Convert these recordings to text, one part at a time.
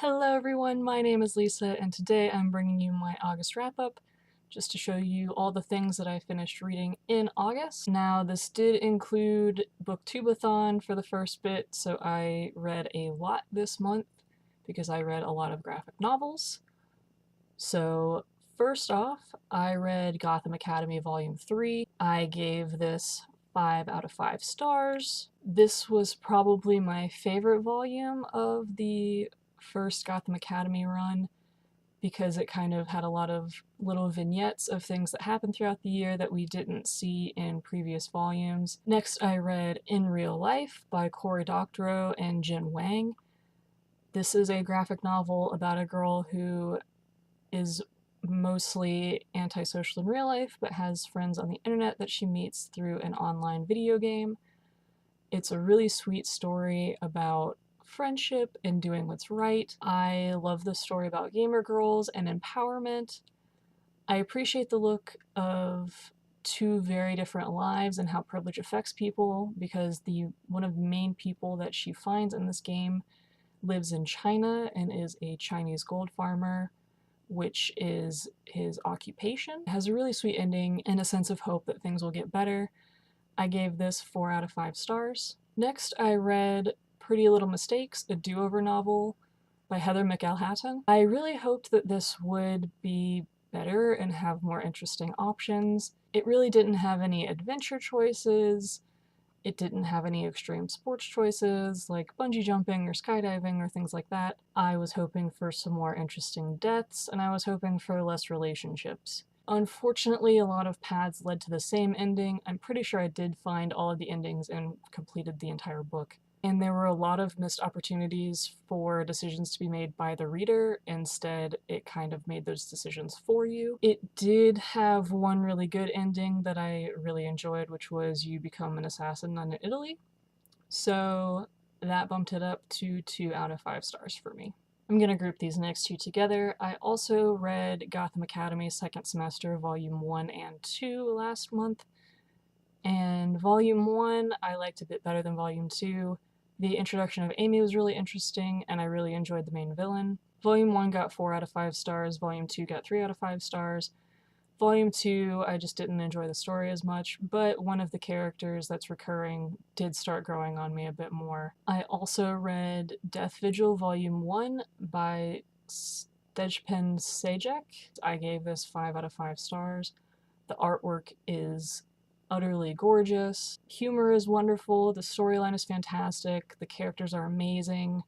Hello everyone, my name is Lisa, and today I'm bringing you my August wrap-up, just to show you all the things that I finished reading in August. Now, this did include Booktubeathon for the first bit, so I read a lot this month, because I read a lot of graphic novels. So, first off, I read Gotham Academy Volume 3. I gave this 5 out of 5 stars. This was probably my favorite volume of the first Gotham Academy run because it kind of had a lot of little vignettes of things that happened throughout the year that we didn't see in previous volumes. Next, I read In Real Life by Cory Doctorow and Jen Wang. This is a graphic novel about a girl who is mostly antisocial in real life but has friends on the internet that she meets through an online video game. It's a really sweet story about friendship and doing what's right. I love the story about gamer girls and empowerment. I appreciate the look of two very different lives and how privilege affects people, because one of the main people that she finds in this game lives in China and is a Chinese gold farmer, which is his occupation. It has a really sweet ending and a sense of hope that things will get better. I gave this 4 out of 5 stars. Next, I read Pretty Little Mistakes, a do-over novel by Heather McElhatton. I really hoped that this would be better and have more interesting options. It really didn't have any adventure choices. It didn't have any extreme sports choices like bungee jumping or skydiving or things like that. I was hoping for some more interesting deaths, and I was hoping for less relationships. Unfortunately, a lot of paths led to the same ending. I'm pretty sure I did find all of the endings and completed the entire book. And there were a lot of missed opportunities for decisions to be made by the reader. Instead, it kind of made those decisions for you. It did have one really good ending that I really enjoyed, which was you become an assassin in Italy. So that bumped it up to 2 out of 5 stars for me. I'm going to group these next two together. I also read Gotham Academy second semester, volume 1 and 2 last month. And volume 1 I liked a bit better than volume 2. The introduction of Amy was really interesting, and I really enjoyed the main villain. Volume 1 got 4 out of 5 stars, volume 2 got 3 out of 5 stars. Volume 2, I just didn't enjoy the story as much, but one of the characters that's recurring did start growing on me a bit more. I also read Death Vigil Volume 1 by Stejpen Sajek. I gave this 5 out of 5 stars. The artwork is utterly gorgeous. Humor is wonderful. The storyline is fantastic. The characters are amazing.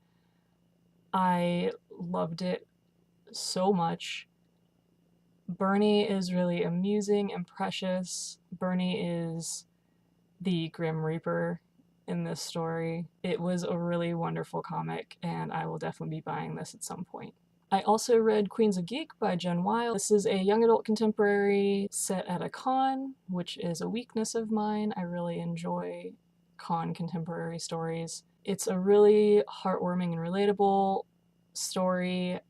I loved it so much. Bernie is really amusing and precious. Bernie is the Grim Reaper in this story. It was a really wonderful comic, and I will definitely be buying this at some point. I also read Queens of Geek by Jen Wilde. This is a young adult contemporary set at a con, which is a weakness of mine. I really enjoy con contemporary stories. It's a really heartwarming and relatable story.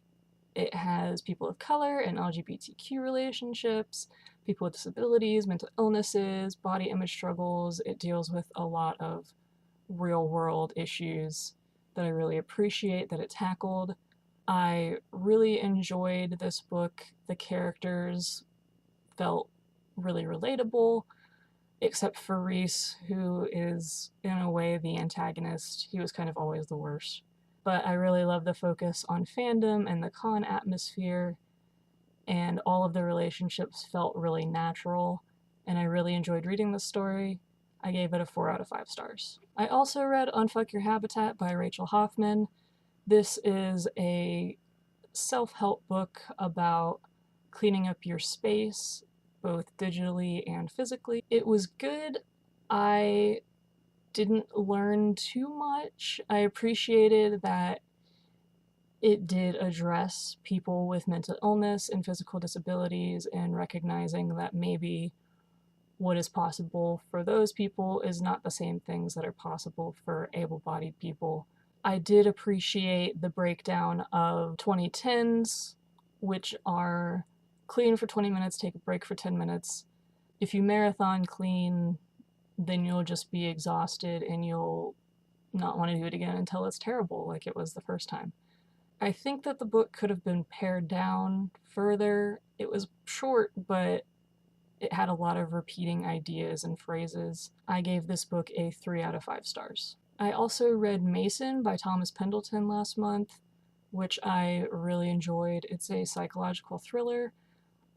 It has people of color and LGBTQ relationships, people with disabilities, mental illnesses, body image struggles. It deals with a lot of real world issues that I really appreciate that it tackled. I really enjoyed this book. The characters felt really relatable, except for Reese, who is, in a way, the antagonist. He was kind of always the worst. But I really love the focus on fandom and the con atmosphere, and all of the relationships felt really natural, and I really enjoyed reading this story. I gave it a 4 out of 5 stars. I also read Unfuck Your Habitat by Rachel Hoffman. This is a self-help book about cleaning up your space, both digitally and physically. It was good. I didn't learn too much. I appreciated that it did address people with mental illness and physical disabilities, and recognizing that maybe what is possible for those people is not the same things that are possible for able-bodied people. I did appreciate the breakdown of 2010s, which are clean for 20 minutes, take a break for 10 minutes. If you marathon clean, then you'll just be exhausted and you'll not want to do it again until it's terrible, like it was the first time. I think that the book could have been pared down further. It was short, but it had a lot of repeating ideas and phrases. I gave this book a 3 out of 5 stars. I also read Mason by Thomas Pendleton last month, which I really enjoyed. It's a psychological thriller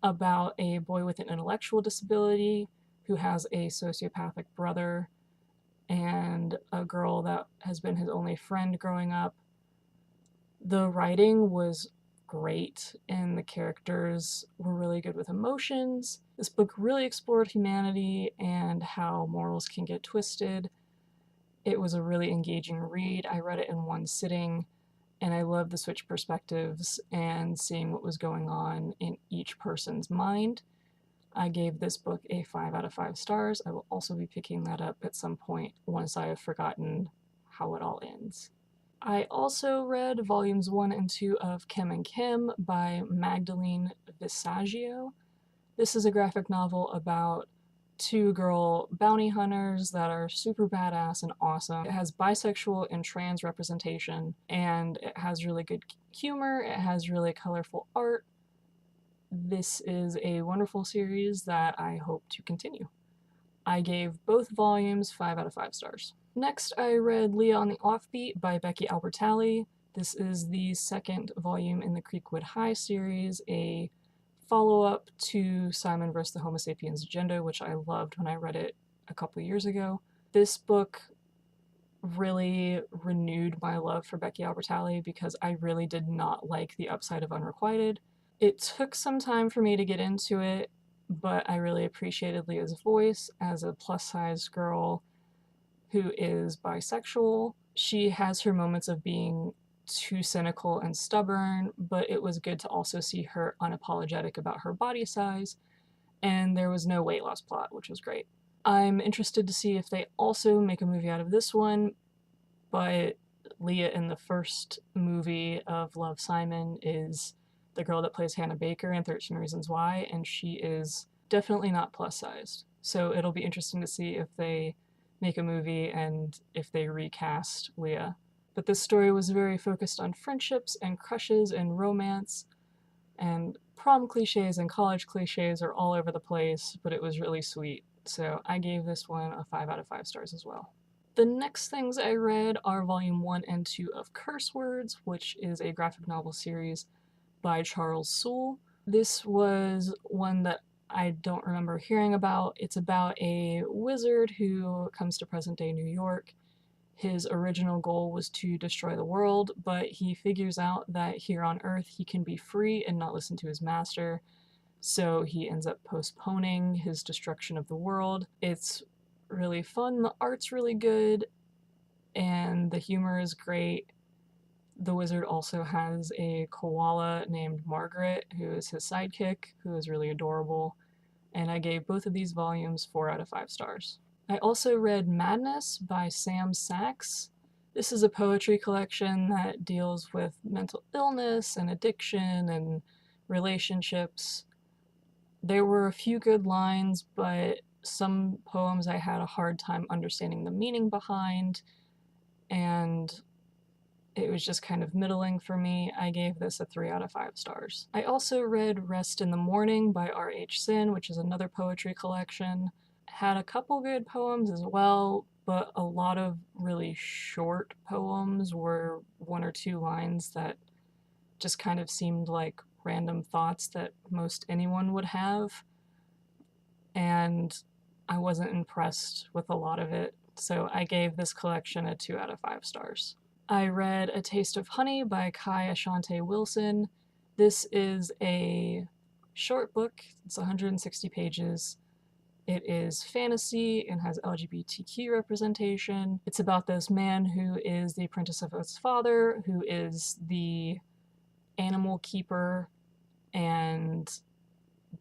about a boy with an intellectual disability who has a sociopathic brother and a girl that has been his only friend growing up. The writing was great and the characters were really good with emotions. This book really explored humanity and how morals can get twisted. It was a really engaging read. I read it in one sitting and I loved the switch perspectives and seeing what was going on in each person's mind. I gave this book a 5 out of 5 stars. I will also be picking that up at some point once I have forgotten how it all ends. I also read volumes 1 and 2 of Kim and Kim by Magdalene Visaggio. This is a graphic novel about two girl bounty hunters that are super badass and awesome. It has bisexual and trans representation, and it has really good humor, it has really colorful art. This is a wonderful series that I hope to continue. I gave both volumes 5 out of 5 stars. Next, I read Leah on the Offbeat by Becky Albertalli. This is the second volume in the Creekwood High series, a follow-up to Simon vs. the Homo sapiens Agenda, which I loved when I read it a couple years ago. This book really renewed my love for Becky Albertalli because I really did not like The Upside of Unrequited. It took some time for me to get into it, but I really appreciated Leah's voice as a plus-size girl who is bisexual. She has her moments of being too cynical and stubborn, but it was good to also see her unapologetic about her body size, and there was no weight loss plot, which was great. I'm interested to see if they also make a movie out of this one, but Leah in the first movie of Love, Simon is the girl that plays Hannah Baker in 13 Reasons Why, and she is definitely not plus sized. So it'll be interesting to see if they make a movie and if they recast Leah. But this story was very focused on friendships and crushes and romance, and prom cliches and college cliches are all over the place, but it was really sweet. So I gave this one a 5 out of 5 stars as well. The next things I read are volume 1 and 2 of Curse Words, which is a graphic novel series by Charles Soule. This was one that I don't remember hearing about. It's about a wizard who comes to present-day New York. His original goal was to destroy the world, but he figures out that here on Earth he can be free and not listen to his master, so he ends up postponing his destruction of the world. It's really fun, the art's really good, and the humor is great. The wizard also has a koala named Margaret, who is his sidekick, who is really adorable, and I gave both of these volumes 4 out of 5 stars. I also read Madness by Sam Sachs. This is a poetry collection that deals with mental illness and addiction and relationships. There were a few good lines, but some poems I had a hard time understanding the meaning behind, and it was just kind of middling for me. I gave this a 3 out of 5 stars. I also read Rest in the Morning by R.H. Sin, which is another poetry collection. Had a couple good poems as well, but a lot of really short poems were 1 or 2 lines that just kind of seemed like random thoughts that most anyone would have, and I wasn't impressed with a lot of it, so I gave this collection a 2 out of 5 stars. I read A Taste of Honey by Kai Ashante Wilson. This is a short book. It's 160 pages. It is fantasy and has LGBTQ representation. It's about this man who is the apprentice of his father, who is the animal keeper, and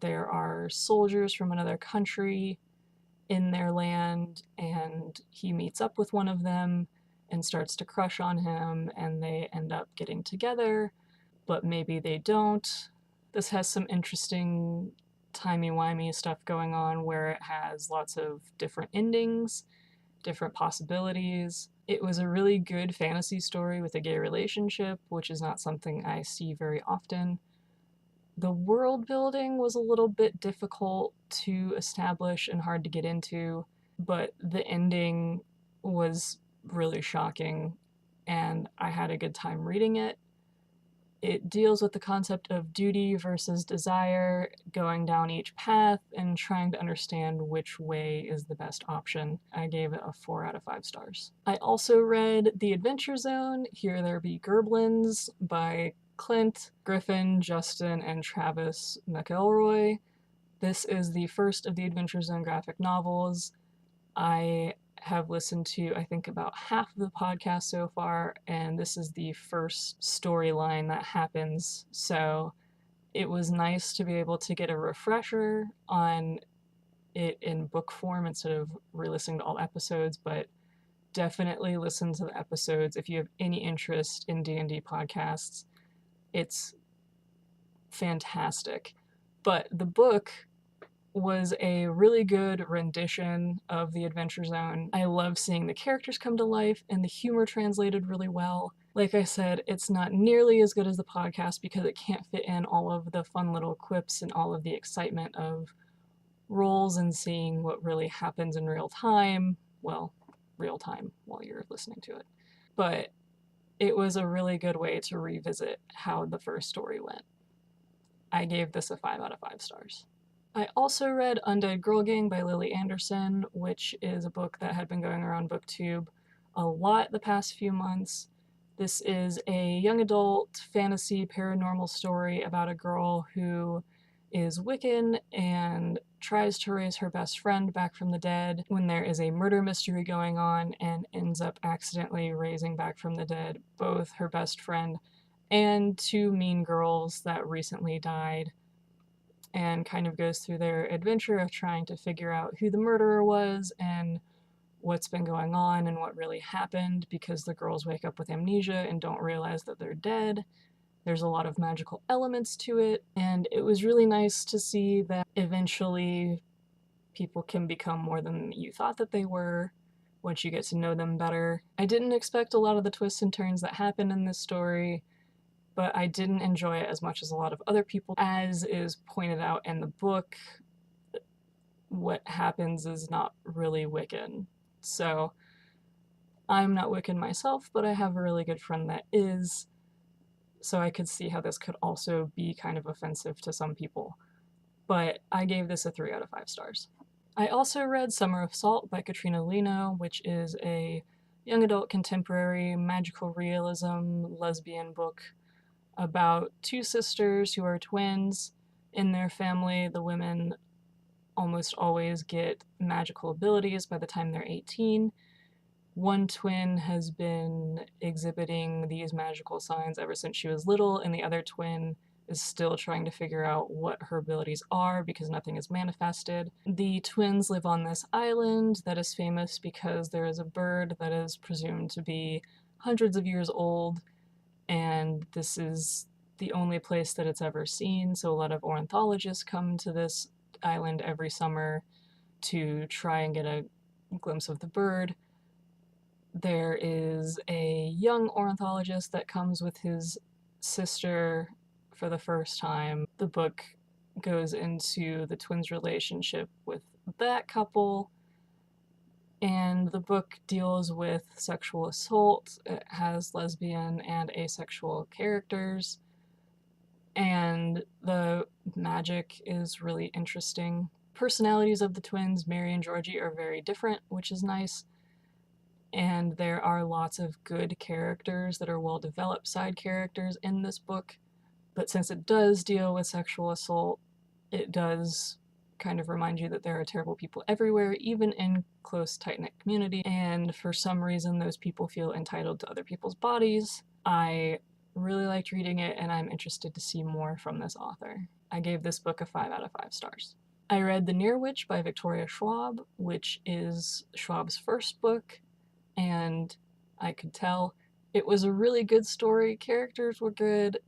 there are soldiers from another country in their land, and he meets up with one of them and starts to crush on him, and they end up getting together, but maybe they don't. This has some interesting timey-wimey stuff going on where it has lots of different endings, different possibilities. It was a really good fantasy story with a gay relationship, which is not something I see very often. The world building was a little bit difficult to establish and hard to get into, but the ending was really shocking, and I had a good time reading it. It deals with the concept of duty versus desire, going down each path and trying to understand which way is the best option. I gave it a 4 out of 5 stars. I also read The Adventure Zone, Here There Be Gerblins by Clint, Griffin, Justin, and Travis McElroy. This is the first of the Adventure Zone graphic novels. I have listened to, I think, about half of the podcast so far, and this is the first storyline that happens, so it was nice to be able to get a refresher on it in book form instead of re-listening to all episodes, but definitely listen to the episodes if you have any interest in D&D podcasts. It's fantastic. But the book was a really good rendition of The Adventure Zone. I love seeing the characters come to life and the humor translated really well. Like I said, it's not nearly as good as the podcast because it can't fit in all of the fun little quips and all of the excitement of roles and seeing what really happens in real time. Well, real time while you're listening to it. But it was a really good way to revisit how the first story went. I gave this a 5 out of 5 stars. I also read Undead Girl Gang by Lily Anderson, which is a book that had been going around BookTube a lot the past few months. This is a young adult fantasy paranormal story about a girl who is Wiccan and tries to raise her best friend back from the dead when there is a murder mystery going on, and ends up accidentally raising back from the dead both her best friend and 2 mean girls that recently died, and kind of goes through their adventure of trying to figure out who the murderer was and what's been going on and what really happened, because the girls wake up with amnesia and don't realize that they're dead. There's a lot of magical elements to it, and it was really nice to see that eventually people can become more than you thought that they were once you get to know them better. I didn't expect a lot of the twists and turns that happen in this story, but I didn't enjoy it as much as a lot of other people. As is pointed out in the book, what happens is not really Wiccan. So I'm not Wiccan myself, but I have a really good friend that is, so I could see how this could also be kind of offensive to some people. But I gave this a 3 out of 5 stars. I also read Summer of Salt by Katrina Lino, which is a young adult contemporary magical realism lesbian book about 2 sisters who are twins. In their family, the women almost always get magical abilities by the time they're 18. One twin has been exhibiting these magical signs ever since she was little, and the other twin is still trying to figure out what her abilities are because nothing is manifested. The twins live on this island that is famous because there is a bird that is presumed to be hundreds of years old, and this is the only place that it's ever seen, so a lot of ornithologists come to this island every summer to try and get a glimpse of the bird. There is a young ornithologist that comes with his sister for the first time. The book goes into the twins' relationship with that couple, and the book deals with sexual assault. It has lesbian and asexual characters, and the magic is really interesting. Personalities of the twins, Mary and Georgie, are very different, which is nice, and there are lots of good characters that are well-developed side characters in this book, but since it does deal with sexual assault, it does kind of remind you that there are terrible people everywhere, even in close, tight-knit community, and for some reason those people feel entitled to other people's bodies. I really liked reading it, and I'm interested to see more from this author. I gave this book a 5 out of 5 stars. I read The Near Witch by Victoria Schwab, which is Schwab's first book, and I could tell it was a really good story. Characters were good.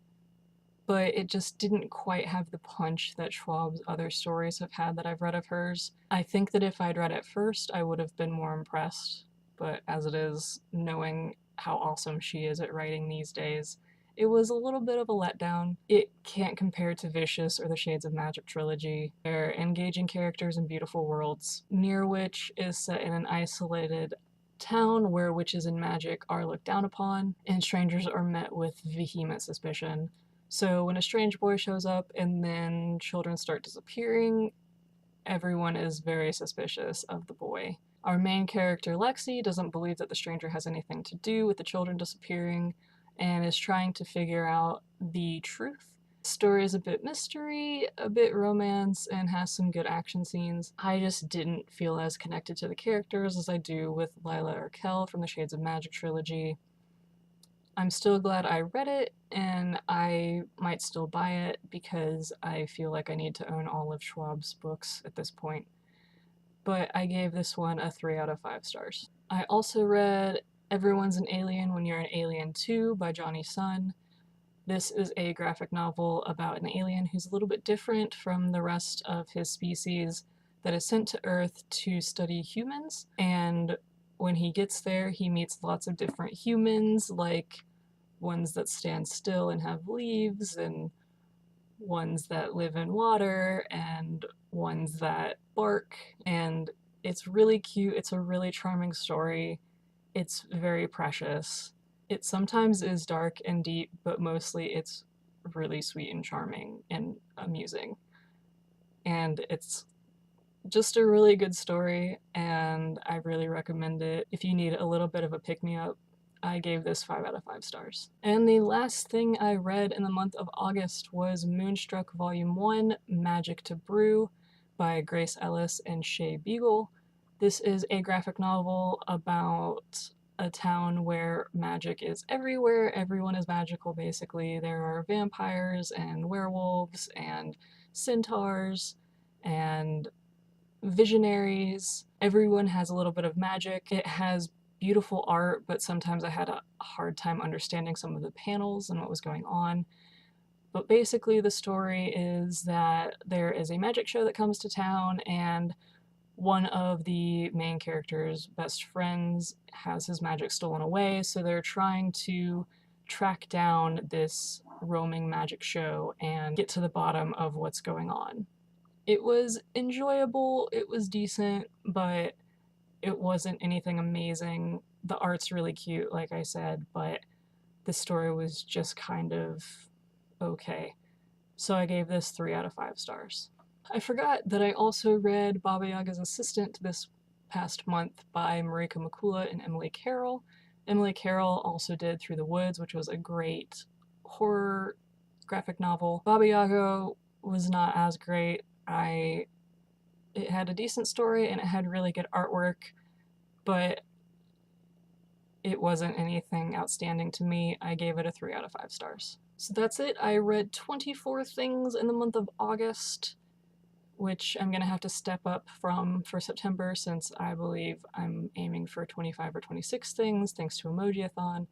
but it just didn't quite have the punch that Schwab's other stories have had that I've read of hers. I think that if I'd read it first, I would have been more impressed, but as it is, knowing how awesome she is at writing these days, it was a little bit of a letdown. It can't compare to Vicious or the Shades of Magic trilogy. They're engaging characters and beautiful worlds. Near Witch is set in an isolated town where witches and magic are looked down upon, and strangers are met with vehement suspicion. So when a strange boy shows up and then children start disappearing, everyone is very suspicious of the boy. Our main character, Lexi, doesn't believe that the stranger has anything to do with the children disappearing and is trying to figure out the truth. The story is a bit mystery, a bit romance, and has some good action scenes. I just didn't feel as connected to the characters as I do with Lila or Kel from the Shades of Magic trilogy. I'm still glad I read it, and I might still buy it because I feel like I need to own all of Schwab's books at this point. But I gave this one a 3 out of 5 stars. I also read Everyone's an Alien When You're an Alien Too by Johnny Sun. This is a graphic novel about an alien who's a little bit different from the rest of his species that is sent to Earth to study humans, and when he gets there, he meets lots of different humans, like ones that stand still and have leaves, and ones that live in water, and ones that bark, and it's really cute. It's a really charming story. It's very precious. It sometimes is dark and deep, but mostly it's really sweet and charming and amusing. And it's just a really good story, and I really recommend it if you need a little bit of a pick-me-up. I gave this 5 out of 5 stars. And the last thing I read in the month of August was Moonstruck Volume 1, Magic to Brew by Grace Ellis and Shay Beagle. This is a graphic novel about a town where magic is everywhere. Everyone is magical, basically. There are vampires and werewolves and centaurs and visionaries. Everyone has a little bit of magic. It has beautiful art, but sometimes I had a hard time understanding some of the panels and what was going on. But basically, the story is that there is a magic show that comes to town, and one of the main character's best friends has his magic stolen away, so they're trying to track down this roaming magic show and get to the bottom of what's going on. It was enjoyable, it was decent, but it wasn't anything amazing. The art's really cute, like I said, but the story was just kind of okay. So I gave this 3 out of 5 stars. I forgot that I also read Baba Yaga's Assistant this past month by Marika McCullough and Emily Carroll. Emily Carroll also did Through the Woods, which was a great horror graphic novel. Baba Yaga was not as great. It had a decent story and it had really good artwork, but it wasn't anything outstanding to me. I gave it a 3 out of 5 stars. So that's it. I read 24 things in the month of August, which I'm gonna have to step up from for September since I believe I'm aiming for 25 or 26 things thanks to Emojiathon.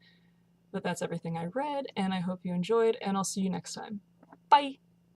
But that's everything I read, and I hope you enjoyed, and I'll see you next time. Bye!